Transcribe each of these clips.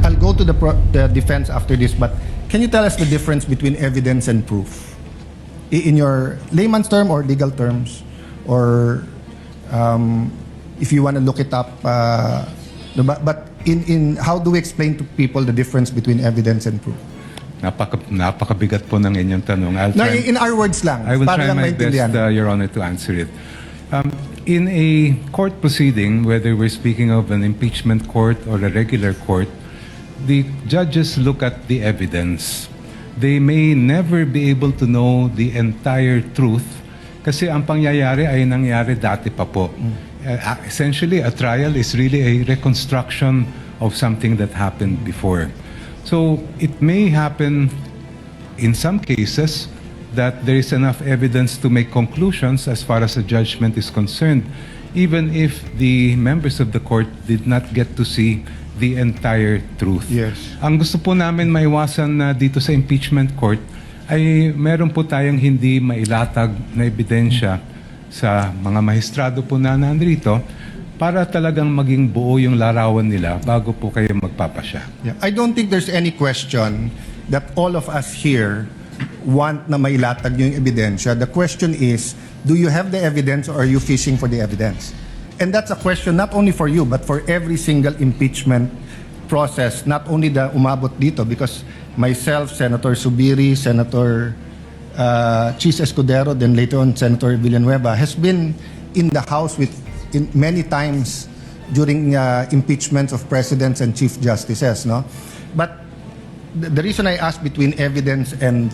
I'll go to the defense after this, but can you tell us the difference between evidence and proof? In your layman's term or legal terms, or if you want to look it up, but in how do we explain to people the difference between evidence and proof? Napakabigat po ng inyong tanong. In our words lang, I will para try lang my best, maintindihan. Your Honor, to answer it. In a court proceeding, whether we're speaking of an impeachment court or a regular court, the judges look at the evidence. They may never be able to know the entire truth kasi ang pangyayari ay nangyari dati pa po. Essentially, a trial is really a reconstruction of something that happened before. So it may happen in some cases that there is enough evidence to make conclusions as far as a judgment is concerned, even if the members of the court did not get to see the entire truth. Yes. Ang gusto po namin maiwasan na dito sa impeachment court ay meron po tayong hindi mailatag na ebidensya sa mga maestrado po na nandito para talagang maging buo yung larawan nila bago po kayo magpapasya. Yeah. I don't think there's any question that all of us here want na mailatag yung ebidensya. The question is, do you have the evidence or are you fishing for the evidence? And that's a question not only for you but for every single impeachment process, not only the umabot dito, because myself, Senator Subiri, Senator Chis Escudero, then later on Senator Villanueva, has been in the House many times during impeachments of presidents and chief justices, no? But the reason I ask between evidence and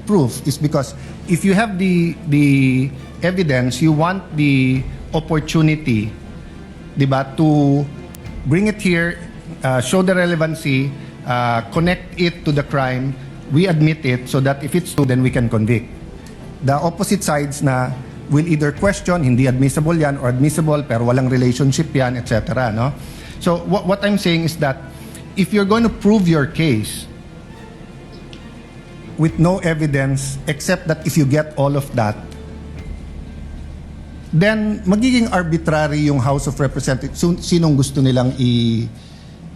proof is because if you have the evidence, you want the opportunity, diba, to bring it here, show the relevancy, connect it to the crime, we admit it so that if it's true, then we can convict. The opposite sides na will either question, hindi admissible yan, or admissible pero walang relationship yan, etc. No? So what I'm saying is that if you're going to prove your case with no evidence except that if you get all of that, then magiging arbitrary yung House of Representatives sinong gusto nilang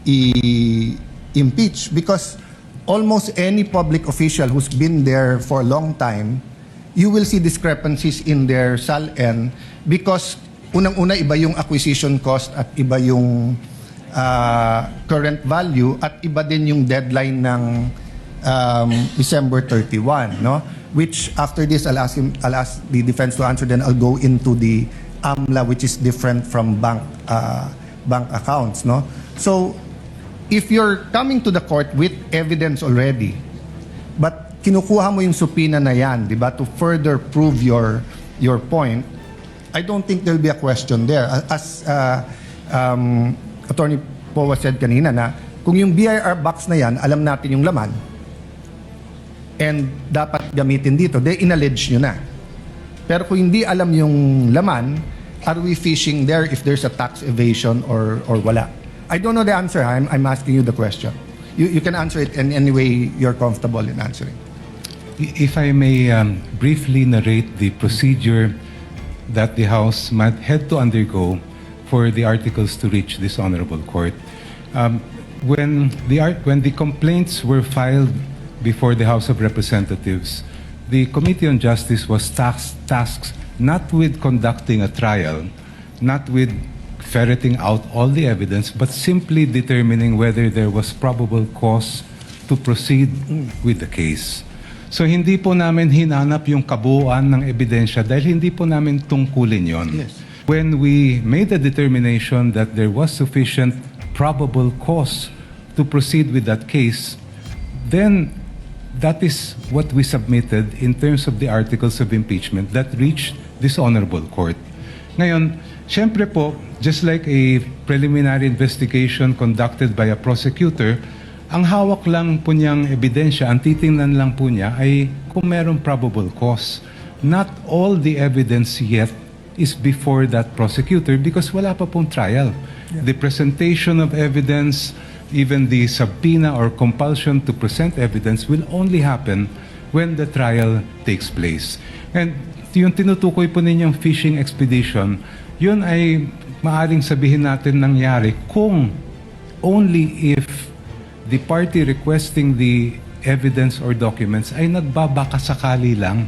i-impeach, because almost any public official who's been there for a long time, you will see discrepancies in their SALN because unang-una iba yung acquisition cost at iba yung current value at iba din yung deadline ng December 31, no? Which after this I'll ask the defense to answer, then I'll go into the AMLA, which is different from bank accounts, no? So if you're coming to the court with evidence already, but kinukuha mo yung subpoena na yan, di ba, to further prove your point, I don't think there'll be a question there. As Attorney Powa said kanina na kung yung BIR box na yan, alam natin yung laman, and dapat gamitin dito, they inallege nyo na. Pero kung hindi alam yung laman, are we fishing there if there's a tax evasion or wala? I don't know the answer. I'm asking you the question. You can answer it in any way you're comfortable in answering. If I may briefly narrate the procedure that the House might had to undergo for the articles to reach this honorable court. When the complaints were filed before the House of Representatives, the Committee on Justice was tasked not with conducting a trial, not with ferreting out all the evidence, but simply determining whether there was probable cause to proceed with the case. So hindi po namin hinanap yung kabuuan ng ebidensya dahil hindi po namin tungkulin yon. Yes. When we made the determination that there was sufficient probable cause to proceed with that case, then that is what we submitted in terms of the articles of impeachment that reached this honorable court. Ngayon, syempre po, just like a preliminary investigation conducted by a prosecutor, ang hawak lang po niyang ebidensya, ang titingnan lang po niya ay kung merong probable cause. Not all the evidence yet is before that prosecutor because wala pa pong trial. Yeah. The presentation of evidence, even the subpoena or compulsion to present evidence will only happen when the trial takes place. And yung tinutukoy po ninyong fishing expedition, yun ay maaring sabihin natin nangyari kung only if the party requesting the evidence or documents ay nagbabakasakali lang.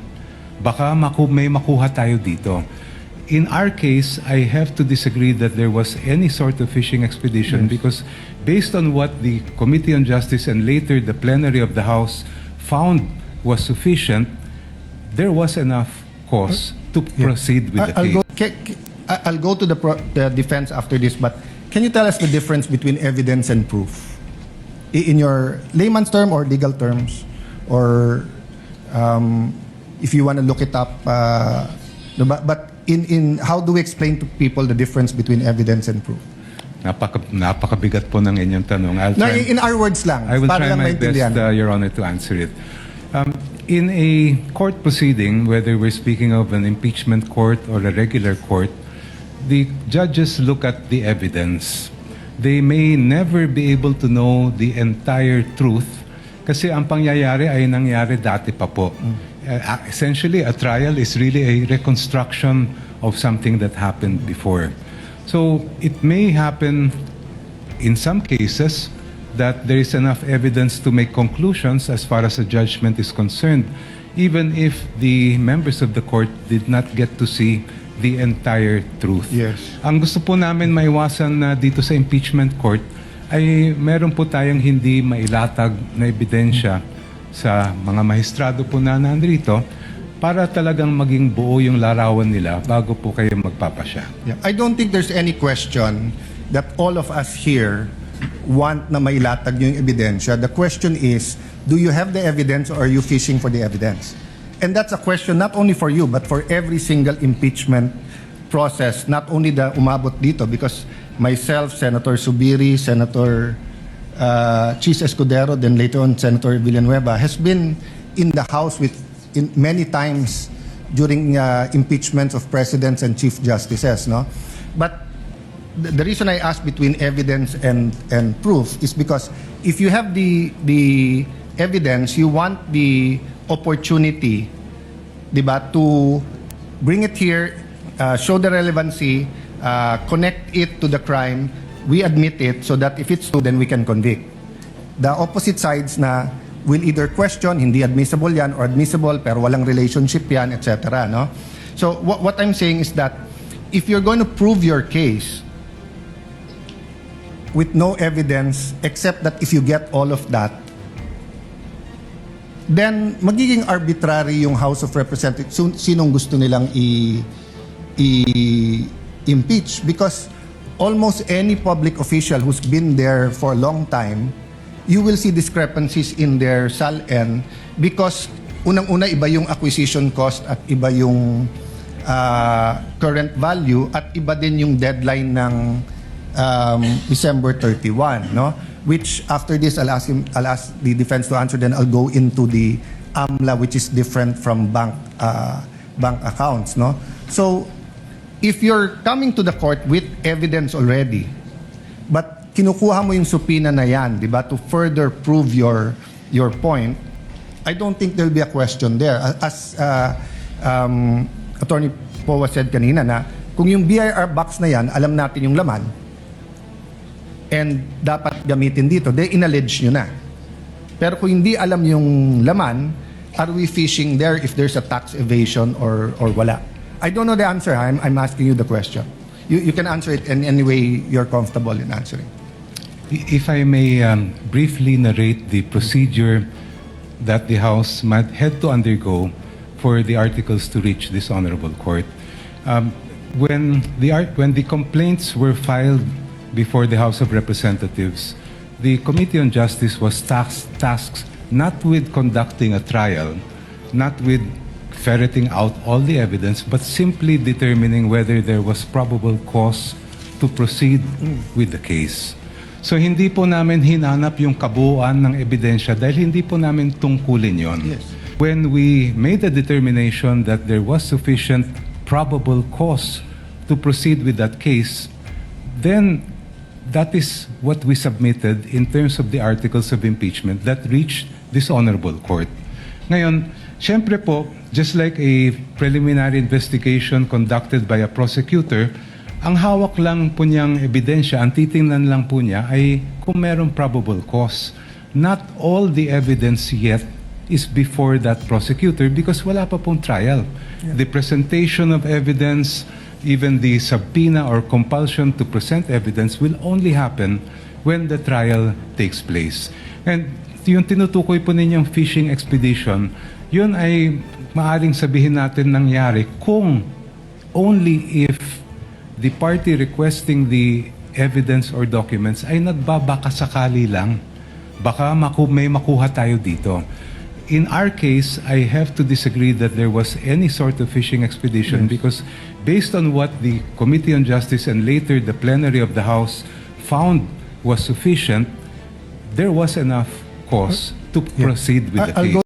Baka may makuha tayo dito. In our case, I have to disagree that there was any sort of fishing expedition because based on what the Committee on Justice and later the plenary of the House found was sufficient, there was enough cause to proceed with the case. I'll go to the defense after this, but can you tell us the difference between evidence and proof? In your layman's term or legal terms, or if you want to look it up, but in how do we explain to people the difference between evidence and proof? Napakabigat po ng inyong tanong. In our words lang. I will para try lang my best, maintindihan. Your Honor, to answer it. In a court proceeding, whether we're speaking of an impeachment court or a regular court, the judges look at the evidence. They may never be able to know the entire truth kasi ang pangyayari ay nangyari dati pa po. Essentially, a trial is really a reconstruction of something that happened before. So it may happen in some cases that there is enough evidence to make conclusions as far as a judgment is concerned, even if the members of the court did not get to see the entire truth. Yes. Ang gusto po namin maiwasan na dito sa impeachment court ay meron po tayong hindi mailatag na ebidensya sa mga mahistrado po na nandito para talagang maging buo yung larawan nila bago po kayo magpapasya. Yeah. I don't think there's any question that all of us here want na mailatag yung ebidensya. The question is, do you have the evidence or are you fishing for the evidence? And that's a question not only for you but for every single impeachment process, not only the umabot dito, because myself, Senator Subiri, Senator Chis Escudero, then later on Senator Villanueva, has been in the House many times during impeachments of presidents and chief justices. No? But the reason I ask between evidence and proof is because if you have the evidence, you want the opportunity, diba, to bring it here, show the relevancy, connect it to the crime, we admit it so that if it's true, then we can convict. The opposite sides na will either question, hindi admissible yan, or admissible pero walang relationship yan, etc. No? So what I'm saying is that if you're going to prove your case with no evidence except that if you get all of that, then magiging arbitrary yung House of Representatives sinong gusto nilang i-impeach, because almost any public official who's been there for a long time, you will see discrepancies in their SALN because unang-una iba yung acquisition cost at iba yung current value at iba din yung deadline ng December 31, no? Which after this I'll ask the defense to answer, then I'll go into the AMLA, which is different from bank accounts, no? So if you're coming to the court with evidence already, but kinukuha mo yung subpoena na yan, di ba, to further prove your point, I don't think there'll be a question there. As Attorney Powa said kanina na kung yung BIR box na yan, alam natin yung laman, and dapat gamitin dito, they inallege nyo na. Pero kung hindi alam yung laman, are we fishing there if there's a tax evasion or wala? I don't know the answer. I'm asking you the question. You can answer it in any way you're comfortable in answering. If I may briefly narrate the procedure that the House might had to undergo for the articles to reach this honorable court. When the complaints were filed before the House of Representatives, the Committee on Justice was tasked not with conducting a trial, not with ferreting out all the evidence, but simply determining whether there was probable cause to proceed with the case. So hindi po namin hinanap yung kabuuan ng ebidensya dahil hindi po namin tungkulin yon. Yes. When we made the determination that there was sufficient probable cause to proceed with that case, then that is what we submitted in terms of the articles of impeachment that reached this honorable court. Ngayon, syempre po, just like a preliminary investigation conducted by a prosecutor, Ang hawak lang po niyang ebidensya, ang titingnan lang po niya ay kung merong probable cause. Not all the evidence yet is before that prosecutor because wala pa pong trial. The presentation of evidence, even the subpoena or compulsion to present evidence will only happen when the trial takes place. And yung tinutukoy po ninyong fishing expedition, yun ay maaring sabihin natin nangyari kung only if the party requesting the evidence or documents ay nagbabaka sakali lang. Baka may makuha tayo dito. In our case, I have to disagree that there was any sort of fishing expedition because based on what the Committee on Justice and later the plenary of the House found was sufficient, there was enough cause to proceed with the I'll case. go